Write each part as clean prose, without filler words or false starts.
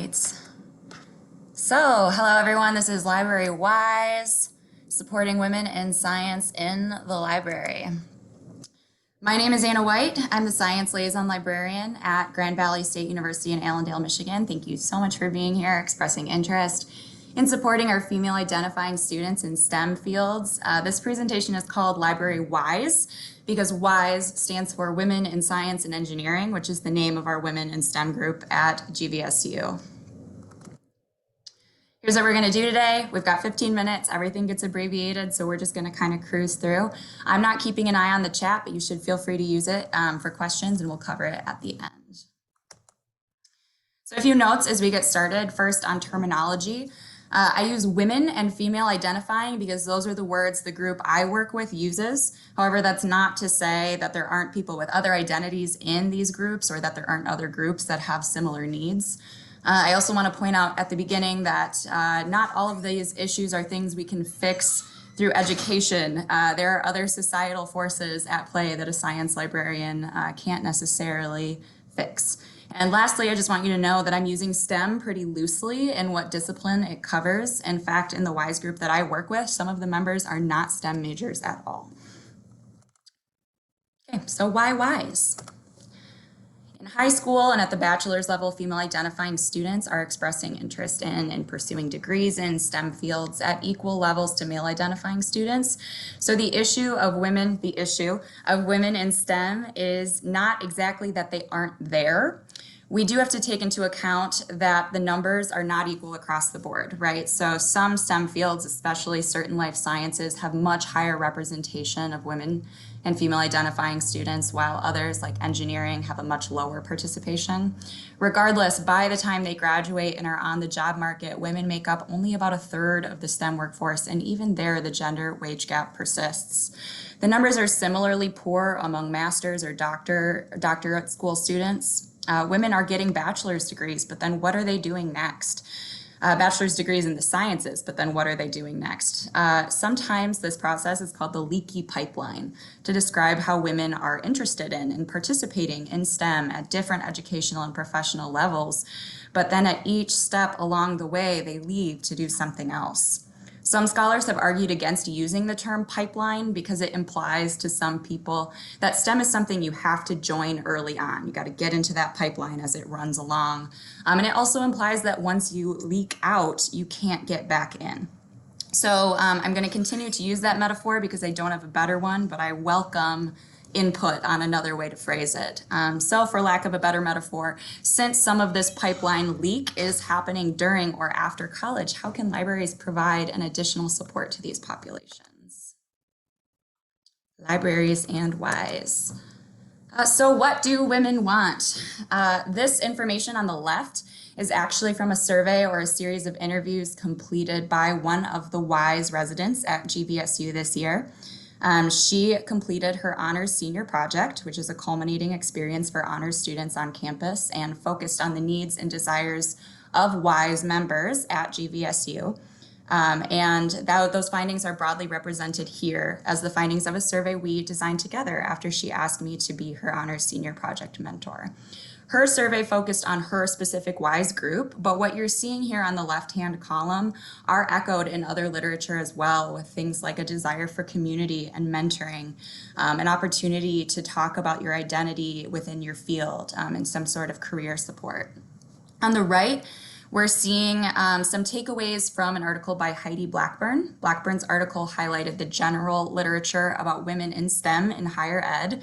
right. So, hello everyone. This is Library Wise, supporting women in science in the library. My name is Anna White. I'm the Science Liaison Librarian at Grand Valley State University in Allendale, Michigan. Thank you so much for being here, expressing interest in supporting our female identifying students in STEM fields. This presentation is called Library Wise because WISE stands for Women in Science and Engineering, which is the name of our Women in STEM group at GVSU. Here's what we're going to do today. We've got 15 minutes. Everything gets abbreviated, so we're just going to kind of cruise through. I'm not keeping an eye on the chat, but you should feel free to use it for questions, and we'll cover it at the end. So a few notes as we get started. First, on terminology. I use women and female identifying because those are the words the group I work with uses. However, that's not to say that there aren't people with other identities in these groups or that there aren't other groups that have similar needs. I also want to point out at the beginning that not all of these issues are things we can fix through education. There are other societal forces at play that a science librarian can't necessarily fix. And lastly, I just want you to know that I'm using STEM pretty loosely in what discipline it covers. In fact, in the WISE group that I work with, some of the members are not STEM majors at all. Okay, so why WISE? In high school and at the bachelor's level, female identifying students are expressing interest in and pursuing degrees in STEM fields at equal levels to male identifying students. So the issue of women in STEM is not exactly that they aren't there. We do have to take into account that the numbers are not equal across the board, right? So some STEM fields, especially certain life sciences, have much higher representation of women and female identifying students, while others like engineering have a much lower participation. Regardless, by the time they graduate and are on the job market, women make up only about 1/3 of the STEM workforce, and even there, the gender wage gap persists. The numbers are similarly poor among master's or doctorate school students. Women are getting bachelor's degrees, but then what are they doing next? Bachelor's degrees in the sciences, but then what are they doing next? Sometimes this process is called the leaky pipeline to describe how women are interested in and participating in STEM at different educational and professional levels, but then at each step along the way, they leave to do something else. Some scholars have argued against using the term pipeline because it implies to some people that STEM is something you have to join early on. You got to get into that pipeline as it runs along. And it also implies that once you leak out, you can't get back in. So I'm going to continue to use that metaphor because I don't have a better one, but I welcome input on another way to phrase it. So for lack of a better metaphor, since some of this pipeline leak is happening during or after college, how can libraries provide an additional support to these populations? Libraries and WISE. So what do women want? This information on the left is actually from a survey or a series of interviews completed by one of the WISE residents at GVSU this year. She completed her honors senior project, which is a culminating experience for honors students on campus, and focused on the needs and desires of WISE members at GVSU. Those findings are broadly represented here as the findings of a survey we designed together after she asked me to be her honors senior project mentor. Her survey focused on her specific WISE group, but what you're seeing here on the left-hand column are echoed in other literature as well, with things like a desire for community and mentoring, an opportunity to talk about your identity within your field, and some sort of career support. On the right, we're seeing some takeaways from an article by Heidi Blackburn. Blackburn's article highlighted the general literature about women in STEM in higher ed.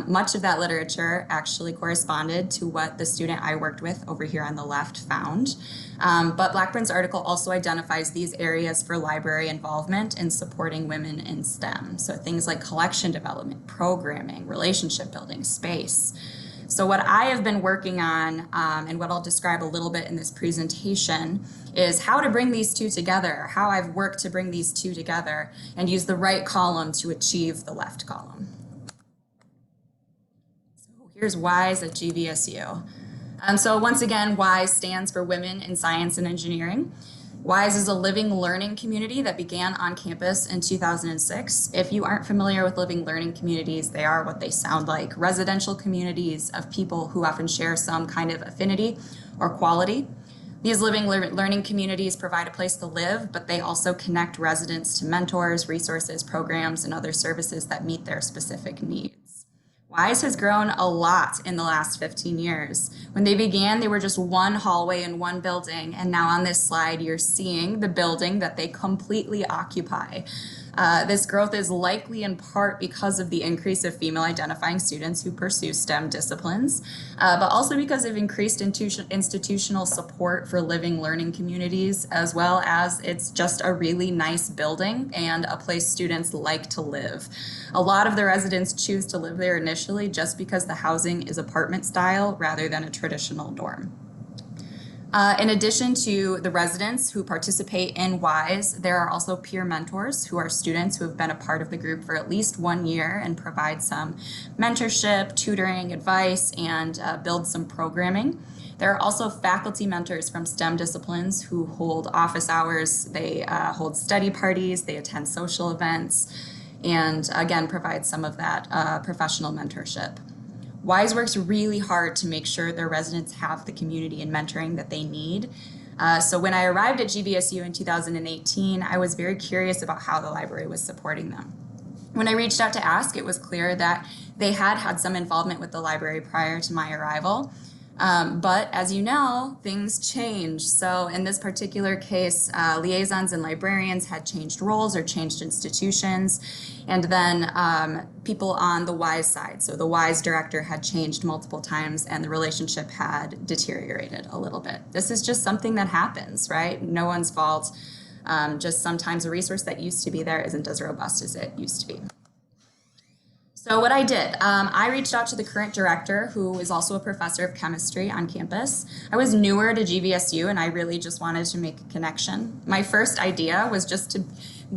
Much of that literature actually corresponded to what the student I worked with over here on the left found. But Blackburn's article also identifies these areas for library involvement in supporting women in STEM. So things like collection development, programming, relationship building, space. So what I have been working on, and what I'll describe a little bit in this presentation, is how to bring these two together, how I've worked to bring these two together and use the right column to achieve the left column. Here's WISE at GVSU. So once again, WISE stands for Women in Science and Engineering. WISE is a living learning community that began on campus in 2006. If you aren't familiar with living learning communities, they are what they sound like: residential communities of people who often share some kind of affinity or quality. These learning communities provide a place to live, but they also connect residents to mentors, resources, programs, and other services that meet their specific needs. WISE has grown a lot in the last 15 years. When they began, they were just one hallway in one building, and now on this slide, you're seeing the building that they completely occupy. This growth is likely in part because of the increase of female identifying students who pursue STEM disciplines, but also because of increased institutional support for living learning communities, as well as it's just a really nice building and a place students like to live. A lot of the residents choose to live there initially just because the housing is apartment style rather than a traditional dorm. In addition to the residents who participate in WISE, there are also peer mentors who are students who have been a part of the group for at least 1 year and provide some mentorship, tutoring, advice, and build some programming. There are also faculty mentors from STEM disciplines who hold office hours, they hold study parties, they attend social events, and again, provide some of that professional mentorship. WISE works really hard to make sure their residents have the community and mentoring that they need. So when I arrived at GVSU in 2018, I was very curious about how the library was supporting them. When I reached out to ask, it was clear that they had had some involvement with the library prior to my arrival. But as you know, things change. So in this particular case, liaisons and librarians had changed roles or changed institutions. And then people on the WISE side, so the WISE director had changed multiple times and the relationship had deteriorated a little bit. This is just something that happens, right? No one's fault. Just sometimes a resource that used to be there isn't as robust as it used to be. So what I did, I reached out to the current director, who is also a professor of chemistry on campus. I was newer to GVSU and I really just wanted to make a connection. My first idea was just to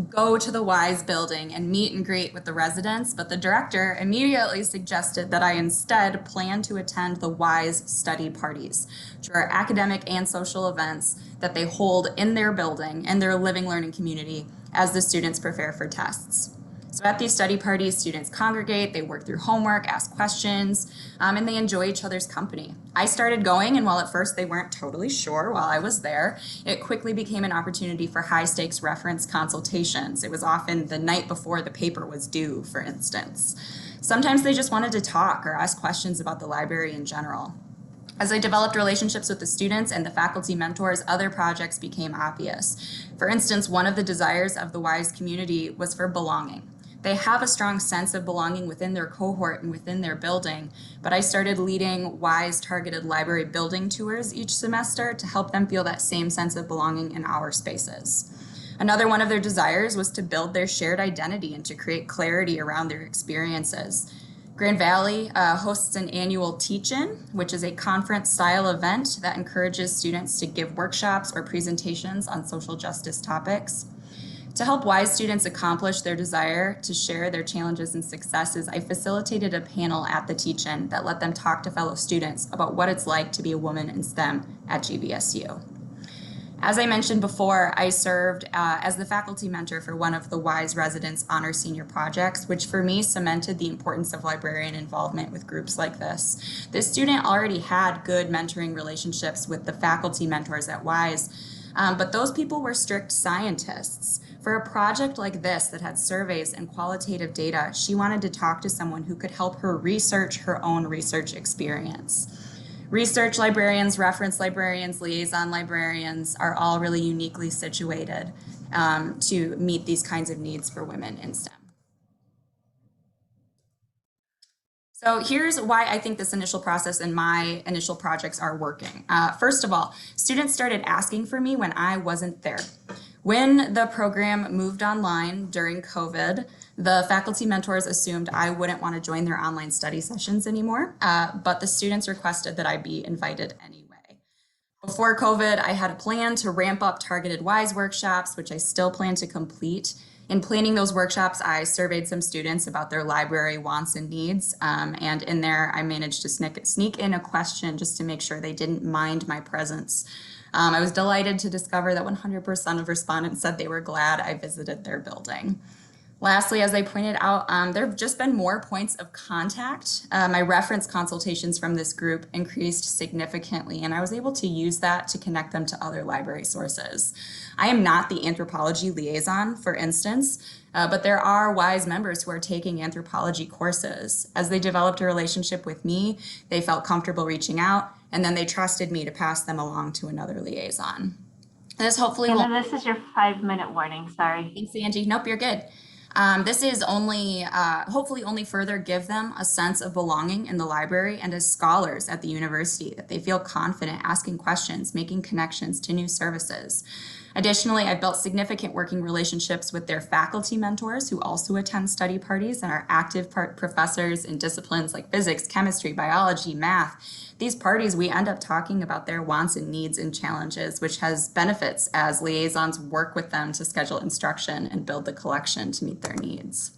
go to the WISE building and meet and greet with the residents, but the director immediately suggested that I instead plan to attend the WISE study parties, which are academic and social events that they hold in their building and their living learning community as the students prepare for tests. So at these study parties, students congregate, they work through homework, ask questions, and they enjoy each other's company. I started going, and while at first they weren't totally sure while I was there, it quickly became an opportunity for high-stakes reference consultations. It was often the night before the paper was due, for instance. Sometimes they just wanted to talk or ask questions about the library in general. As I developed relationships with the students and the faculty mentors, other projects became obvious. For instance, one of the desires of the WISE community was for belonging. They have a strong sense of belonging within their cohort and within their building, but I started leading WISE targeted library building tours each semester to help them feel that same sense of belonging in our spaces. Another one of their desires was to build their shared identity and to create clarity around their experiences. Grand Valley hosts an annual Teach-In, which is a conference-style event that encourages students to give workshops or presentations on social justice topics. To help WISE students accomplish their desire to share their challenges and successes, I facilitated a panel at the Teach-In that let them talk to fellow students about what it's like to be a woman in STEM at GVSU. As I mentioned before, I served as the faculty mentor for one of the WISE residents' honor senior projects, which for me cemented the importance of librarian involvement with groups like this. This student already had good mentoring relationships with the faculty mentors at WISE, but those people were strict scientists. For a project like this that had surveys and qualitative data, she wanted to talk to someone who could help her research her own research experience. Research librarians, reference librarians, liaison librarians are all really uniquely situated to meet these kinds of needs for women in STEM. So here's why I think this initial process and my initial projects are working. First of all, students started asking for me when I wasn't there. When the program moved online during COVID, the faculty mentors assumed I wouldn't want to join their online study sessions anymore, but the students requested that I be invited anyway. Before COVID, I had a plan to ramp up targeted WISE workshops, which I still plan to complete. In planning those workshops, I surveyed some students about their library wants and needs, and in there I managed to sneak in a question just to make sure they didn't mind my presence. I was delighted to discover that 100% of respondents said they were glad I visited their building. Lastly, as I pointed out, there have just been more points of contact. My reference consultations from this group increased significantly, and I was able to use that to connect them to other library sources. I am not the anthropology liaison, for instance, but there are WISE members who are taking anthropology courses. As they developed a relationship with me, they felt comfortable reaching out, and then they trusted me to pass them along to another liaison. This hopefully And will. then this is your 5-minute warning, sorry. Thanks, Angie. Nope, you're good. This is only, hopefully only further give them a sense of belonging in the library and as scholars at the university, that they feel confident asking questions, making connections to new services. Additionally, I've built significant working relationships with their faculty mentors who also attend study parties and are active professors in disciplines like physics, chemistry, biology, math. These parties, we end up talking about their wants and needs and challenges, which has benefits as liaisons work with them to schedule instruction and build the collection to meet their needs.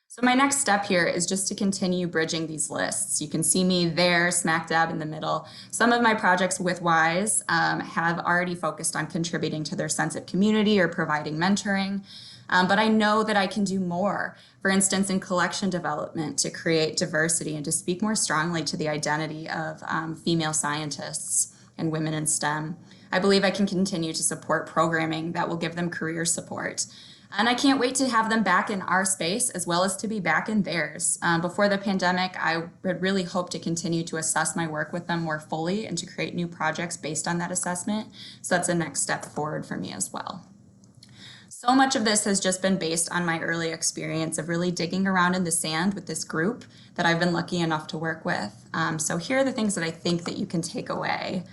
So my next step here is just to continue bridging these lists. You can see me there, smack dab in the middle. Some of my projects with WISE have already focused on contributing to their sense of community or providing mentoring. But I know that I can do more, for instance, in collection development to create diversity and to speak more strongly to the identity of female scientists and women in STEM. I believe I can continue to support programming that will give them career support. And I can't wait to have them back in our space as well as to be back in theirs. Before the pandemic, I would really hope to continue to assess my work with them more fully and to create new projects based on that assessment. So that's a next step forward for me as well. So much of this has just been based on my early experience of really digging around in the sand with this group that I've been lucky enough to work with. So here are the things that I think that you can take away.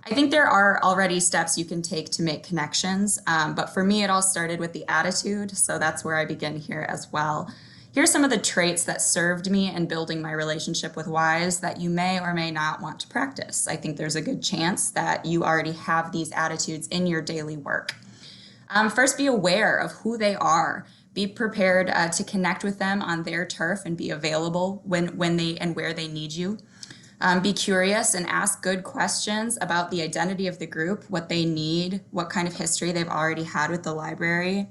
I think there are already steps you can take to make connections, but for me, it all started with the attitude, so that's where I begin here as well. Here's some of the traits that served me in building my relationship with WISE that you may or may not want to practice. I think there's a good chance that you already have these attitudes in your daily work. First, be aware of who they are. Be prepared to connect with them on their turf and be available when they and where they need you. Be curious and ask good questions about the identity of the group, what they need, what kind of history they've already had with the library.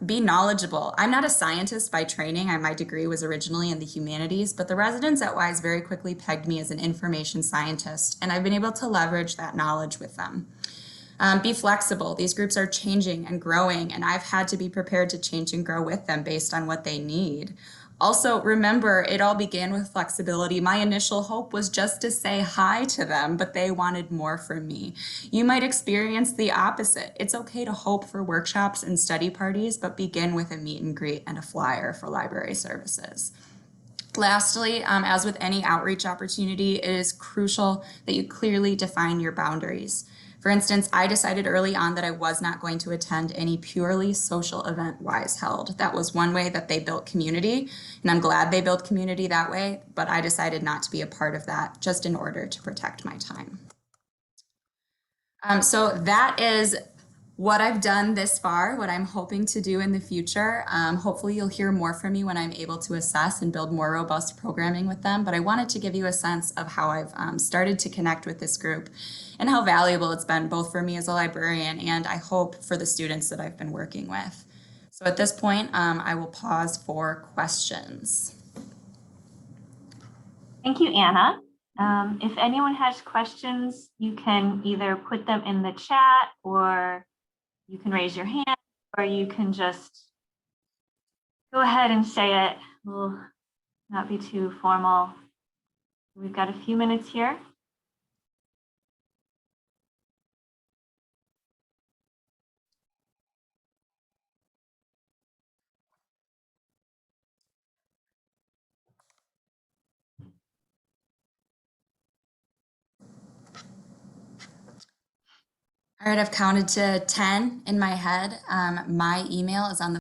Be knowledgeable. I'm not a scientist by training. My degree was originally in the humanities, but the residents at WISE very quickly pegged me as an information scientist, and I've been able to leverage that knowledge with them. Be flexible. These groups are changing and growing, and I've had to be prepared to change and grow with them based on what they need. Also, remember, it all began with flexibility. My initial hope was just to say hi to them, but they wanted more from me. You might experience the opposite. It's okay to hope for workshops and study parties, but begin with a meet and greet and a flyer for library services. Lastly, as with any outreach opportunity, it is crucial that you clearly define your boundaries. For instance, I decided early on that I was not going to attend any purely social event WISE held. That was one way that they built community, and I'm glad they built community that way, but I decided not to be a part of that just in order to protect my time. So that is what I've done this far, what I'm hoping to do in the future. Hopefully you'll hear more from me when I'm able to assess and build more robust programming with them, but I wanted to give you a sense of how I've started to connect with this group and how valuable it's been both for me as a librarian and I hope for the students that I've been working with. So at this point, I will pause for questions. Thank you, Anna. If anyone has questions, you can either put them in the chat or you can raise your hand or you can just go ahead and say it. We'll not be too formal. We've got a few minutes here. All right, I've counted to 10 in my head. My email is on the